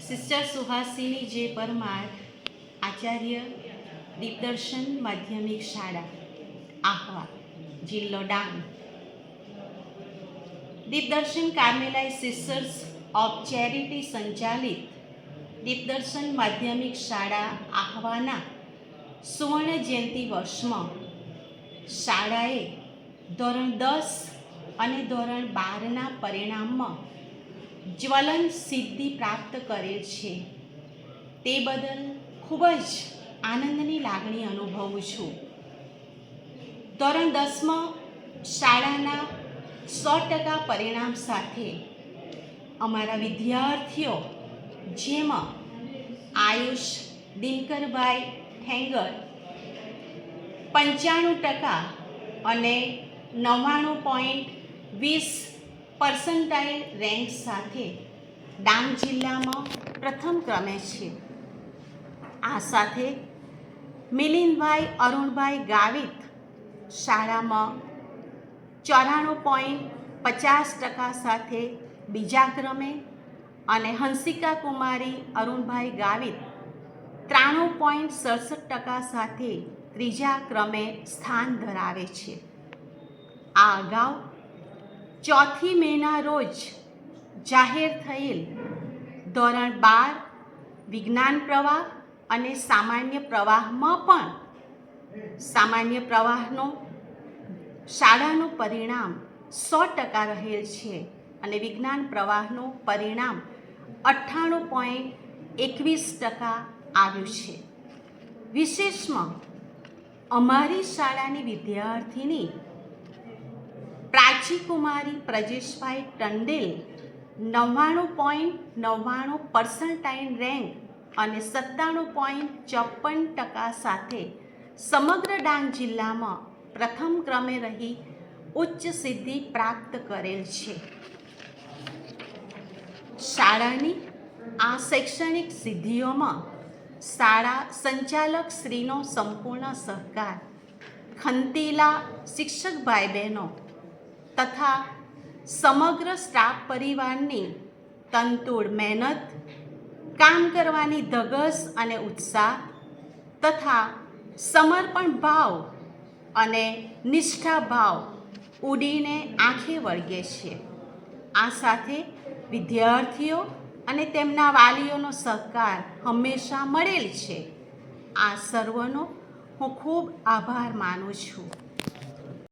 Sister Suhasini જે પરમાર, આચાર્ય દીપદર્શન માધ્યમિક શાળા, આહવા, જિલ્લો ડાંગ. દીપદર્શન કાર્મેલાઇટ સિસ્ટર્સ ઓફ ચેરિટી સંચાલિત દીપદર્શન માધ્યમિક શાળા આહવાના સુવર્ણ જયંતિ વર્ષમાં શાળાએ ધોરણ 10 અને ધોરણ 12ના પરિણામમાં જ્વલંત સિદ્ધિ પ્રાપ્ત કરેલ છે. તે બદલ ખૂબ જ આનંદની લાગણી અનુભવું છું. ધોરણ 10માં શાળાના 100% પરિણામ સાથે અમારા વિદ્યાર્થીઓ, જેમાં આયુષ દિનકરભાઈ ઠેંગર 95% અને 99.20% રેન્ક સાથે ડાંગ જિલ્લામાં પ્રથમ ક્રમે છે. આ સાથે મિલિંદભાઈ અરુણભાઈ ગાવિત શાળામાં 94.50% સાથે બીજા ક્રમે અને હંસિકા કુમારી અરુણભાઈ ગાવિત 93.67% સાથે ત્રીજા ક્રમે સ્થાન ધરાવે છે. આ અગાઉ 4 મેના રોજ જાહેર થયેલ ધોરણ 12 વિજ્ઞાન પ્રવાહ અને સામાન્ય પ્રવાહમાં પણ સામાન્ય પ્રવાહનું શાળાનું પરિણામ 100% રહેલ છે અને વિજ્ઞાન પ્રવાહનું પરિણામ 98.21% આવ્યું છે. વિશેષમાં અમારી શાળાની વિદ્યાર્થીની પ્રાચીકુમારી પ્રજેશભાઈ ટંડેલ 99.99% રેન્ક અને 97.54% સાથે સમગ્ર ડાંગ જિલ્લામાં પ્રથમ ક્રમે રહી ઉચ્ચ સિદ્ધિ પ્રાપ્ત કરેલ છે. શાળાની આ શૈક્ષણિક સિદ્ધિઓમાં શાળા સંચાલક શ્રીનો સંપૂર્ણ સહકાર, ખંતીલા શિક્ષક ભાઈ બહેનો તથા સમગ્ર સ્ટાફ પરિવારની તનતોડ મહેનત, કામ કરવાની ધગશ અને ઉત્સાહ તથા સમર્પણ ભાવ અને નિષ્ઠા ભાવ ઉડીને આંખે વળગે છે. આ સાથે વિદ્યાર્થીઓ અને તેમના વાલીઓનો સહકાર હંમેશા મળેલ છે. આ સર્વનો હું ખૂબ આભાર માનું છું.